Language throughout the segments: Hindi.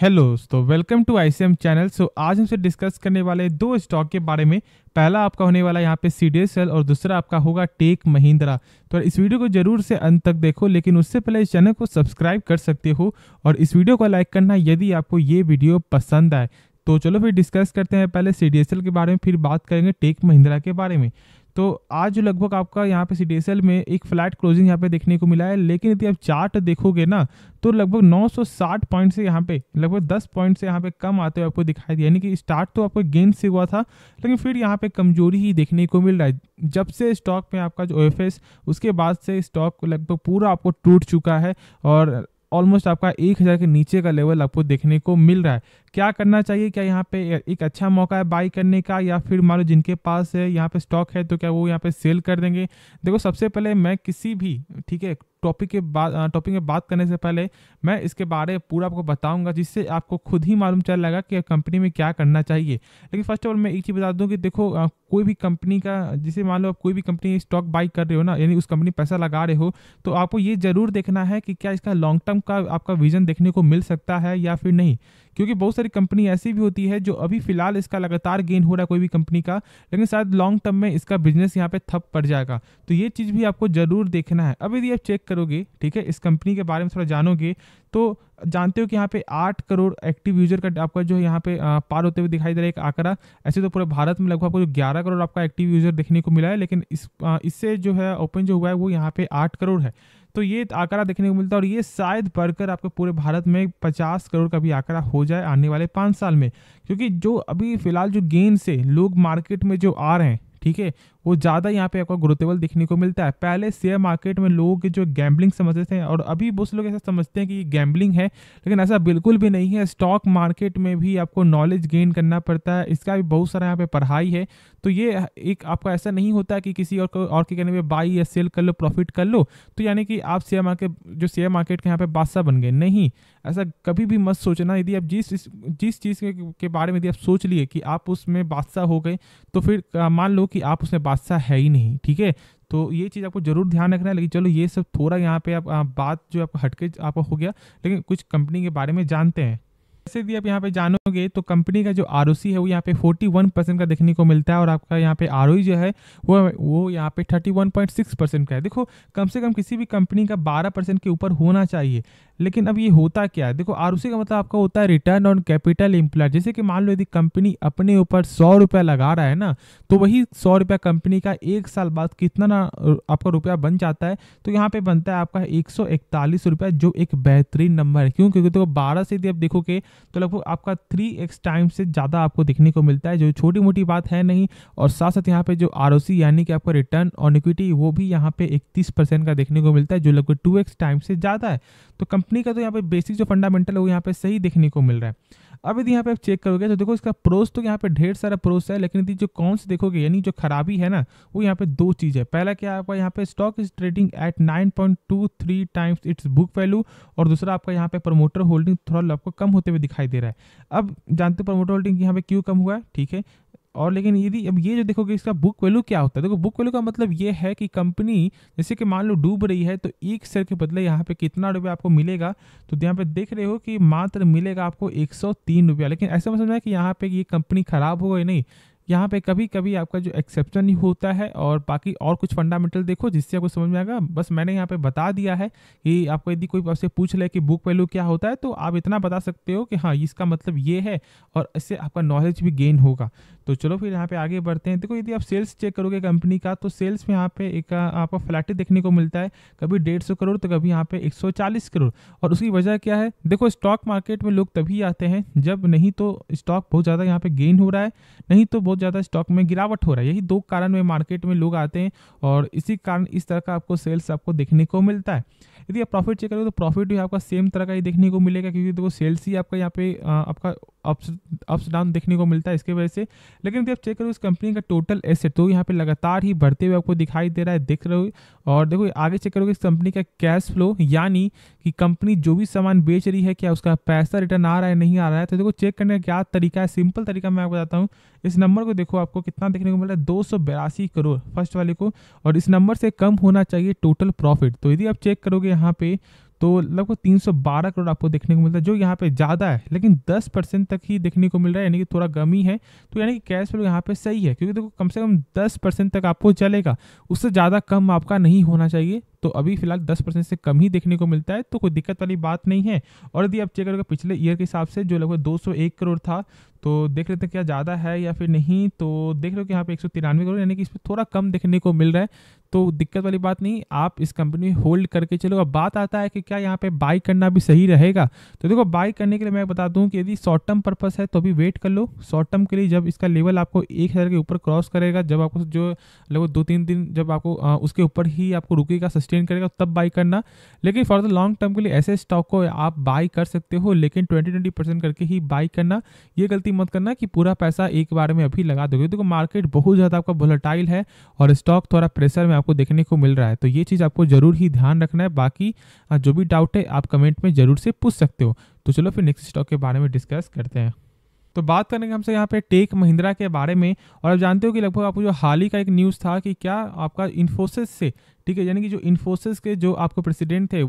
हेलो दोस्तों, वेलकम टू आईसीएम चैनल। आज हमसे डिस्कस करने वाले दो स्टॉक के बारे में। पहला आपका होने वाला यहाँ पे सीडीएसएल और दूसरा आपका होगा टेक महिंद्रा। तो इस वीडियो को जरूर से अंत तक देखो, लेकिन उससे पहले इस चैनल को सब्सक्राइब कर सकते हो और इस वीडियो को लाइक करना यदि आपको ये वीडियो पसंद आए। तो चलो फिर डिस्कस करते हैं पहले सीडीएसएल के बारे में, फिर बात करेंगे टेक महिंद्रा के बारे में। तो आज लगभग आपका यहाँ पे सीडीएसएल में एक फ्लैट क्लोजिंग यहाँ पे देखने को मिला है, लेकिन यदि आप चार्ट देखोगे ना तो लगभग 960 पॉइंट से यहाँ पे लगभग 10 पॉइंट से यहाँ पे कम आते हुए आपको दिखाई दिया। यानी कि स्टार्ट तो आपको गेन से हुआ था, लेकिन फिर यहाँ पे कमजोरी ही देखने को मिल रहा है। जब से स्टॉक में आपका जो ओएफएस, उसके बाद से स्टॉक लगभग पूरा आपको टूट चुका है और ऑलमोस्ट आपका 1000 के नीचे का लेवल आपको देखने को मिल रहा है। क्या करना चाहिए? क्या यहाँ पे एक अच्छा मौका है बाई करने का, या फिर मान लो जिनके पास है यहाँ पे स्टॉक है तो क्या वो यहाँ पे सेल कर देंगे? देखो, सबसे पहले मैं किसी भी टॉपिक में बात करने से पहले मैं इसके बारे में पूरा आपको बताऊंगा, जिससे आपको खुद ही मालूम चल जाएगा कि कंपनी में क्या करना चाहिए। लेकिन फर्स्ट ऑफ ऑल मैं एक चीज़ बता दूं कि देखो, कोई भी कंपनी का, जिसे मान लो आप कोई भी कंपनी स्टॉक बाई कर रहे हो ना, यानी उस कंपनी पैसा लगा रहे हो, तो आपको ये जरूर देखना है कि क्या इसका लॉन्ग टर्म का आपका विजन देखने को मिल सकता है या फिर नहीं। क्योंकि बहुत सारी कंपनी ऐसी भी होती है जो अभी फिलहाल इसका लगातार गेन हो रहा है कोई भी कंपनी का, लेकिन शायद लॉन्ग टर्म में इसका बिजनेस यहाँ पे ठप पड़ जाएगा। तो ये चीज़ भी आपको जरूर देखना है। अब यदि आप चेक करोगे, ठीक है, इस कंपनी के बारे में थोड़ा जानोगे, तो जानते हो कि यहाँ पे 8 करोड़ एक्टिव यूजर का आपका जो यहाँ पे पार होते हुए दिखाई दे रहा है एक आंकड़ा। ऐसे तो पूरे भारत में लगभग आपको 11 करोड़ आपका एक्टिव यूजर देखने को मिला है, लेकिन इससे जो है ओपन जो हुआ है वो यहाँ पे 8 करोड़ है। तो ये आंकड़ा देखने को मिलता है और ये शायद बढ़कर आपको पूरे भारत में 50 करोड़ का भी आंकड़ा हो जाए आने वाले 5 साल में। क्योंकि जो अभी फिलहाल जो गेन से लोग मार्केट में जो आ रहे हैं, ठीक है, वो ज़्यादा यहाँ पे आपको ग्रोथेबल देखने को मिलता है। पहले शेयर मार्केट में लोग जो गैम्बलिंग समझते थे, और अभी बहुत से लोग ऐसा समझते हैं कि ये गैम्बलिंग है, लेकिन ऐसा बिल्कुल भी नहीं है। स्टॉक मार्केट में भी आपको नॉलेज गेन करना पड़ता है, इसका भी बहुत सारा यहाँ पे पढ़ाई है। तो ये एक आपका ऐसा नहीं होता कि किसी और के कहने पे बाई या सेल कर लो, प्रॉफिट कर लो, तो यानी कि आप शेयर मार्केट के यहाँ पे बादशाह बन गए। नहीं, ऐसा कभी भी मत सोचना। यदि आप जिस चीज़ के बारे में यदि आप सोच लिए कि आप उसमें बादशाह हो गए, तो फिर मान लो कि आप उसमें बादशाह है ही नहीं, ठीक है। तो ये चीज़ आपको जरूर ध्यान रखना है। लेकिन चलो, ये सब थोड़ा यहाँ पे आप बात जो आपको हटके आपको हो गया, लेकिन कुछ कंपनी के बारे में जानते हैं। जैसे भी आप यहाँ पे जानोगे तो कंपनी का जो आरओसी है वो यहाँ पे 41% का देखने को मिलता है, और आपका यहाँ पे आरओई जो है वो यहाँ पे 31.6% का है। देखो, कम से कम किसी भी कंपनी का 12% के ऊपर होना चाहिए। लेकिन अब ये होता क्या है? देखो, आरओसी का मतलब आपका होता है रिटर्न ऑन कैपिटल एम्प्लॉयड। जैसे कि मान लो यदि कंपनी अपने ऊपर 100 रुपया लगा रहा है ना, तो वही 100 रुपया कंपनी का 1 साल बाद कितना ना आपका रुपया बन जाता है, तो यहाँ पे बनता है आपका 141 रुपया, जो एक बेहतरीन नंबर है। क्यों? क्योंकि तो 12 से यदि आप देखोगे तो लगभग आपका 3x टाइम से ज़्यादा आपको देखने को मिलता है, जो छोटी मोटी बात है नहीं। और साथ साथ यहाँ पे जो आरओसी यानी कि आपका रिटर्न ऑन इक्विटी, वो भी यहाँ पे 31% का देखने को मिलता है, जो लगभग 2x टाइम से ज़्यादा है। तो कंपनी का तो यहाँ पे बेसिक जो फंडामेंटल है वो यहाँ पे सही देखने को मिल रहा है। अब यदि यहाँ पे आप चेक करोगे तो देखो, इसका प्रोस तो यहाँ पे ढेर सारा प्रोस है, लेकिन यदि जो कौन से देखोगे, यानी जो खराबी है ना, वो यहाँ पे दो चीज़ है। पहला क्या है आपका, यहाँ पे stock is trading at 9.23 times it's book value, और दूसरा आपका यहाँ पे प्रमोटर होल्डिंग थोड़ा आपको कम होते हुए दिखाई दे रहा है। अब जानते हो प्रमोटर होल्डिंग यहाँ पे क्यों कम हुआ है, ठीक है। और लेकिन यदि अब ये जो देखोगे, इसका बुक वैल्यू क्या होता है? देखो, बुक वैल्यू का मतलब ये है कि कंपनी जैसे कि मान लो डूब रही है, तो एक शेयर के बदले यहाँ पे कितना रुपया आपको मिलेगा? तो यहाँ पे देख रहे हो कि मात्र मिलेगा आपको 103 रुपया। लेकिन ऐसा मतलब है कि यहाँ पे ये कंपनी खराब हो गई, नहीं। यहाँ पे कभी कभी आपका जो एक्सेप्शन ही होता है, और बाकी और कुछ फंडामेंटल देखो जिससे आपको समझ में आएगा। बस मैंने यहाँ पे बता दिया है कि आपको यदि कोई आपसे पूछ ले कि बुक वैल्यू क्या होता है, तो आप इतना बता सकते हो कि हाँ, इसका मतलब ये है, और इससे आपका नॉलेज भी गेन होगा। तो चलो फिर यहाँ पे आगे बढ़ते हैं। देखो, यदि आप सेल्स चेक करोगे कंपनी का, तो सेल्स में यहाँ पे एक आपको फ्लैट देखने को मिलता है, कभी 150 करोड़ तो कभी यहाँ पे 140 करोड़। और उसकी वजह क्या है? देखो, स्टॉक मार्केट में लोग तभी आते हैं जब नहीं तो स्टॉक बहुत ज़्यादा यहाँ पे गेन हो रहा है, नहीं तो बहुत ज़्यादा स्टॉक में गिरावट हो रहा है। यही दो कारण में मार्केट में लोग आते हैं, और इसी कारण इस तरह का आपको सेल्स आपको देखने को मिलता है। यदि आप प्रॉफिट चेक करोगे तो प्रॉफिट भी आपका सेम तरह का ही देखने को मिलेगा, क्योंकि देखो सेल्स ही आपका यहाँ पे आपका अप्स डाउन देखने को मिलता है इसके वजह से। लेकिन यदि आप चेक करो इस कंपनी का टोटल एसेट, तो यहाँ पे लगातार ही बढ़ते हुए आपको दिखाई दे रहा है, देख रहे हो। और देखो आगे चेक करोगे इस कंपनी का कैश फ्लो, यानी कि कंपनी जो भी सामान बेच रही है, क्या उसका पैसा रिटर्न आ रहा है, नहीं आ रहा है। तो देखो, चेक करने का क्या तरीका है? सिंपल तरीका मैं आपको बताता हूँ। इस नंबर को देखो, आपको कितना देखने को मिल रहा है? 282 करोड़ फर्स्ट वाले को, और इस नंबर से कम होना चाहिए टोटल प्रॉफिट। तो यदि आप चेक करोगे यहाँ पे, तो लगभग 312 करोड़ आपको देखने को मिलता है, जो यहाँ पे ज़्यादा है, लेकिन 10% तक ही देखने को मिल रहा है, यानी कि थोड़ा कमी है। तो यानी कि कैश फ्लो यहाँ पे सही है, क्योंकि देखो कम से कम 10% तक आपको चलेगा, उससे ज़्यादा कम आपका नहीं होना चाहिए। तो अभी फिलहाल 10% से कम ही देखने को मिलता है, तो कोई दिक्कत वाली बात नहीं है। और यदि आप चेक करोगे पिछले ईयर के हिसाब से, जो लगभग 201 करोड़ था, तो देख लेते हैं क्या ज़्यादा है या फिर नहीं। तो देख लो कि यहाँ पे 193 करोड़, यानी कि इसमें थोड़ा कम देखने को मिल रहा है, तो दिक्कत वाली बात नहीं, आप इस कंपनी में होल्ड करके चलो। अब बात आता है कि क्या यहाँ पे बाई करना भी सही रहेगा। तो देखो बाई करने के लिए मैं बता दूं कि यदि शॉर्ट टर्म पर्पस है तो अभी वेट कर लो। शॉर्ट टर्म के लिए जब इसका लेवल आपको 1000 के ऊपर क्रॉस करेगा, जब आपको जो लगभग 2-3 दिन जब आपको उसके ऊपर ही आपको रुकेगा, सस्टेन करेगा, तब बाई करना। लेकिन फॉर द लॉन्ग टर्म के लिए ऐसे स्टॉक को आप बाई कर सकते हो, लेकिन 20-20% करके ही बाई करना। ये गलती मत करना कि पूरा पैसा एक बार में अभी लगा दोगे। देखो मार्केट बहुत ज़्यादा आपका वोलेटाइल है और स्टॉक थोड़ा प्रेशर में आपको देखने को मिल रहा है, तो ये चीज़ आपको जरूर ही ध्यान रखना है। बाकी जो भी डाउट है आप कमेंट में जरूर से पूछ सकते हो। तो चलो फिर नेक्स्ट स्टॉक के बारे में डिस्कस करते हैं। तो बात करेंगे हमसे यहाँ पे टेक महिंद्रा के बारे में। और आप जानते हो कि लगभग आपको जो हाल ही का एक न्यूज़ था कि क्या आपका इन्फोसिस से, ठीक है, यानी कि जो इन्फोसिस के जो आपको प्रेसिडेंट थे,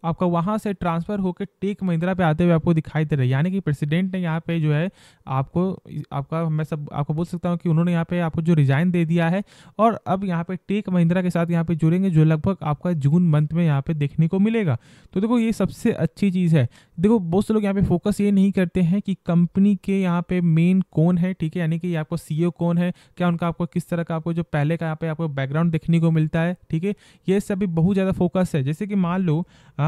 आपका वहाँ से ट्रांसफ़र होकर टेक महिंद्रा पे आते हुए आपको दिखाई दे रहा है। यानी कि प्रेसिडेंट ने यहाँ पे जो है आपको मैं सब आपको बोल सकता हूँ कि उन्होंने यहाँ पे आपको जो रिजाइन दे दिया है और अब यहाँ पे टेक महिंद्रा के साथ यहाँ पे जुड़ेंगे, जो लगभग आपका जून मंथ में यहाँ पे देखने को मिलेगा। तो देखो ये सबसे अच्छी चीज़ है। देखो बहुत से लोग यहाँ पे फोकस ये नहीं करते हैं कि कंपनी के यहाँ पे मेन कौन है, ठीक है, यानी कि आपको CEO कौन है, क्या उनका आपको किस तरह का आपको जो पहले का यहाँ पे आपको बैकग्राउंड देखने को मिलता है, ठीक है, ये सब भी बहुत ज़्यादा फोकस है। जैसे कि मान लो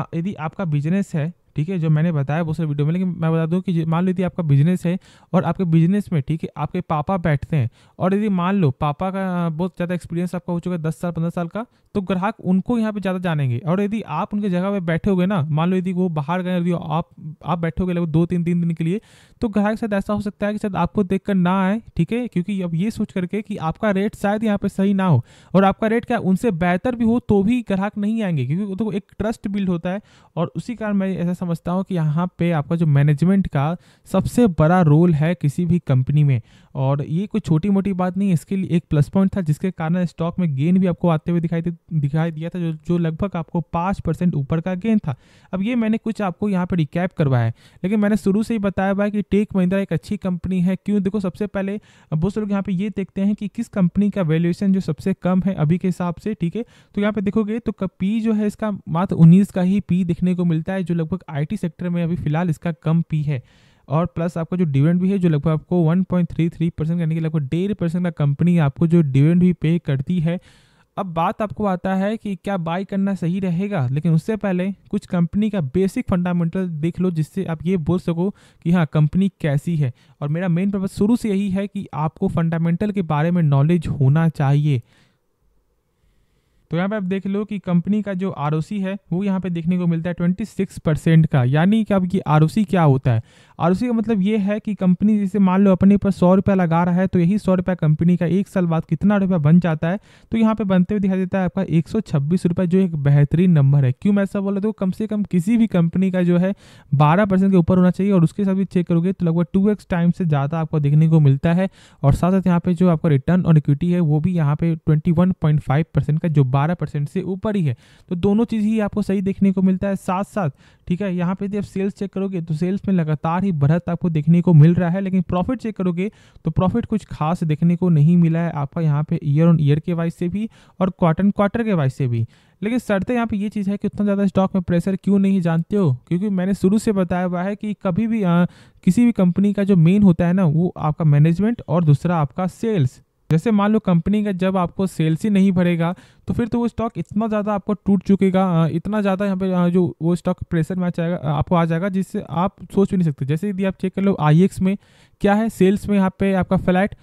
यदि आपका बिजनेस है, ठीक है, जो मैंने बताया बहुत सारे वीडियो में, लेकिन मैं बता दूं कि मान लो यदि आपका बिजनेस है और आपके बिजनेस में, ठीक है, आपके पापा बैठते हैं और यदि मान लो पापा का बहुत ज़्यादा एक्सपीरियंस आपका हो चुका है 10 साल 15 साल का, तो ग्राहक उनको यहाँ पे ज़्यादा जानेंगे। और यदि आप उनके जगह पे बैठे होगे ना, मान लो यदि वो बाहर गए, यदि आप बैठे होगे लगभग 2-3 दिन के लिए, तो ग्राहक के साथ ऐसा हो सकता है कि शायद आपको देखकर ना आए, ठीक है, क्योंकि अब ये सोच करके कि आपका रेट शायद यहाँ पे सही ना हो और आपका रेट क्या उनसे बेहतर भी हो तो भी ग्राहक नहीं आएंगे, क्योंकि तो एक ट्रस्ट बिल्ड होता है। और उसी कारण मैं ऐसा समझता हूँ कि यहाँ पे आपका जो मैनेजमेंट का सबसे बड़ा रोल है किसी भी कंपनी में। और ये कोई छोटी मोटी बात नहीं है, इसके लिए एक प्लस पॉइंट था जिसके कारण स्टॉक में गेन भी आपको आते हुए दिखाई दिया था, जो लगभग आपको 5% ऊपर का गेन था। अब ये मैंने कुछ आपको यहाँ पे रिकैप करवाया है, लेकिन मैंने शुरू से ही बताया हुआ है कि टेक महिंद्रा एक अच्छी कंपनी है। क्यों? देखो सबसे पहले बहुत से लोग यहाँ पे ये देखते हैं कि किस कंपनी का वैल्यूएशन जो सबसे कम है अभी के हिसाब से, ठीक है, तो यहाँ पे देखोगे तो पी जो है इसका मात्र 19 का ही पी देखने को मिलता है, जो लगभग IT सेक्टर में अभी फिलहाल इसका कम पी है। और प्लस आपका जो डिविडेंड भी है, जो लगभग आपको 1.33% यानी कि लगभग 1.5% का कंपनी आपको जो डिविडेंड भी पे करती है। अब बात आपको आता है कि क्या बाई करना सही रहेगा, लेकिन उससे पहले कुछ कंपनी का बेसिक फंडामेंटल देख लो, जिससे आप ये बोल सको कि हाँ कंपनी कैसी है। और मेरा मेन पर्पस शुरू से यही है कि आपको फंडामेंटल के बारे में नॉलेज होना चाहिए। तो यहाँ पे आप देख लो कि कंपनी का जो ROC है वो यहाँ पे देखने को मिलता है 26% का। यानी कि अब ये ROC क्या होता है? ROC का मतलब ये है कि कंपनी जैसे मान लो अपने पर 100 रुपया लगा रहा है, तो यही 100 रुपया कंपनी का 1 साल बाद कितना रुपया बन जाता है, तो यहाँ पे बनते हुए दिखाई देता है आपका 126 रुपये, जो एक बेहतरीन नंबर है। क्यों मैं ऐसा बोला? तो कम से कम किसी भी कंपनी का जो है 12% के ऊपर होना चाहिए, और उसके साथ भी चेक करोगे तो लगभग 2x टाइम से ज़्यादा आपको देखने को मिलता है। और साथ साथ यहाँ पे जो आपका रिटर्न ऑन इक्विटी है वो भी यहाँ पे 21.5% का, जो 12% से ऊपर ही है। तो दोनों चीज़ ही आपको सही देखने को मिलता है। साथ साथ ठीक है, यहाँ पे यदि आप सेल्स चेक करोगे तो सेल्स में लगातार ही बढ़त आपको देखने को मिल रहा है, लेकिन प्रॉफिट चेक करोगे तो प्रॉफिट कुछ खास देखने को नहीं मिला है आपका यहाँ पे ईयर ऑन ईयर के वाइज से भी और क्वार्टर के वाइज से भी। लेकिन शर्तें यहाँ पे ये चीज़ है कि उतना ज़्यादा स्टॉक में प्रेशर क्यों नहीं जानते हो? क्योंकि मैंने शुरू से बताया हुआ है कि कभी भी किसी भी कंपनी का जो मेन होता है ना, वो आपका मैनेजमेंट और दूसरा आपका सेल्स। जैसे मान लो कंपनी का जब आपको सेल्स ही नहीं बढ़ेगा तो फिर तो वो स्टॉक इतना ज़्यादा आपको टूट चुकेगा, इतना ज़्यादा यहाँ पे जो वो स्टॉक प्रेशर में आपको आ जाएगा जिससे आप सोच भी नहीं सकते। जैसे यदि आप चेक कर लो IEX में क्या है, सेल्स में यहाँ पे आपका फ्लैट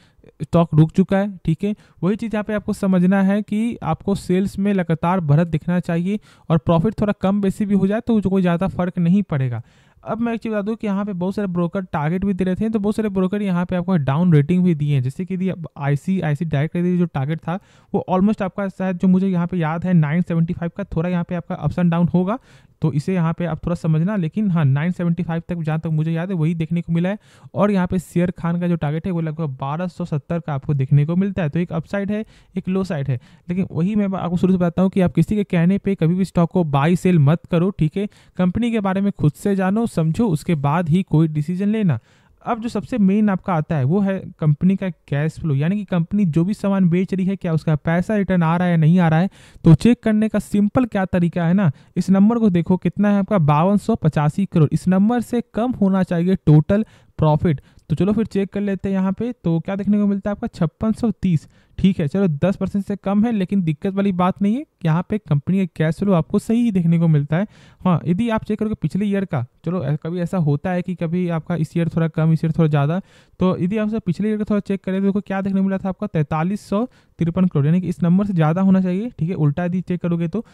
स्टॉक रुक चुका है, ठीक है। वही चीज़ यहाँ पे आपको समझना है कि आपको सेल्स में लगातार बढ़त दिखना चाहिए और प्रॉफिट थोड़ा कम बेसी भी हो जाए तो कोई ज़्यादा फर्क नहीं पड़ेगा। अब मैं एक चीज़ बता दूं कि यहाँ पे बहुत सारे ब्रोकर टारगेट भी दे रहे थे, तो बहुत सारे ब्रोकर यहाँ पे आपको डाउन रेटिंग भी दिए हैं। जैसे कि ICICI डायरेक्ट जो टारगेट था वो ऑलमोस्ट आपका शायद जो मुझे यहाँ पे याद है 975 का, थोड़ा यहाँ पे आपका अप्स एंड डाउन होगा, तो इसे यहाँ पे आप थोड़ा समझना। लेकिन हाँ 975 तक जहाँ तक मुझे याद है वही देखने को मिला है। और यहाँ पे शेयर खान का जो टारगेट है वो लगभग 1270 का आपको देखने को मिलता है। तो एक अपसाइड है, एक लो साइड है। लेकिन वही मैं आपको शुरू से बताता हूँ कि आप किसी के कहने पे कभी भी स्टॉक को बाई सेल मत करो, ठीक है। कंपनी के बारे में खुद से जानो समझो, उसके बाद ही कोई डिसीजन लेना। अब जो सबसे मेन आपका आता है वो है कंपनी का कैश फ्लो, यानी कि कंपनी जो भी सामान बेच रही है क्या उसका पैसा रिटर्न आ रहा है नहीं आ रहा है। तो चेक करने का सिंपल क्या तरीका है ना, इस नंबर को देखो कितना है आपका 5285 करोड़। इस नंबर से कम होना चाहिए टोटल प्रॉफिट। तो चलो फिर चेक कर लेते हैं यहाँ पे। तो क्या देखने को मिलता है आपका 5630, ठीक है। चलो 10% से कम है, लेकिन दिक्कत वाली बात नहीं है। यहाँ पे कंपनी का कैश फ्लो आपको सही ही देखने को मिलता है। हाँ यदि आप चेक करोगे पिछले ईयर का, चलो कभी ऐसा होता है कि कभी आपका इस ईयर थोड़ा कम इस ईयर थोड़ा ज़्यादा, तो यदि आप पिछले ईयर का थोड़ा चेक करें तो देखो क्या देखने को मिला था आपका 4353 करोड़, यानी कि इस नंबर से ज़्यादा होना चाहिए, ठीक है। उल्टा यदि चेक करोगे तो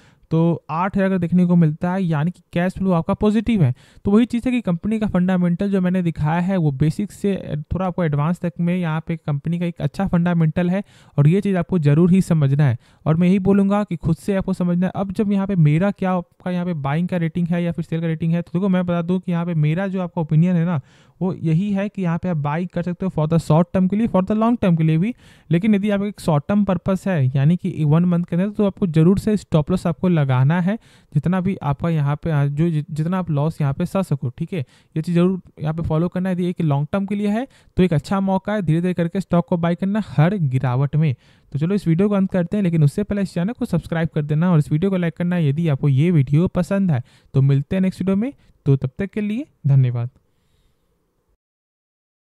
8000 का देखने को मिलता है, यानी कि कैश फ्लो आपका पॉजिटिव है। तो वही चीज़ है कि कंपनी का फंडामेंटल जो मैंने दिखाया है वो बेसिक से थोड़ा आपको एडवांस तक में यहाँ पे कंपनी का एक अच्छा फंडामेंटल है, और ये चीज़ आपको जरूर ही समझना है। और मैं यही बोलूँगा कि खुद से आपको समझना है। अब जब यहाँ पे मेरा क्या आपका यहाँ पे बाइंग का रेटिंग है या फिर सेल का रेटिंग है, तो देखो मैं बता दूँ कि यहाँ पे मेरा जो आपका ओपिनियन है ना वो यही है कि यहाँ पे आप बाई कर सकते हो फॉर द शॉर्ट टर्म के लिए, फॉर द लॉन्ग टर्म के लिए भी। लेकिन यदि आप एक शॉर्ट टर्म पर्पस है यानी कि 1 मंथ के अंदर, तो आपको जरूर से स्टॉप लॉस आपको लगाना है, जितना भी आपका यहाँ पे जो जितना आप लॉस यहाँ पे सह सको, ठीक है। ये चीज़ जरूर यहाँ पे फॉलो करना है। यदि एक लॉन्ग टर्म के लिए है तो एक अच्छा मौका है धीरे धीरे करके स्टॉक को बाई करना हर गिरावट में। तो चलो इस वीडियो को अंत करते हैं, लेकिन उससे पहले इस चैनल को सब्सक्राइब कर देना और इस वीडियो को लाइक करना यदि आपको ये वीडियो पसंद है। तो मिलते हैं नेक्स्ट वीडियो में, तो तब तक के लिए धन्यवाद।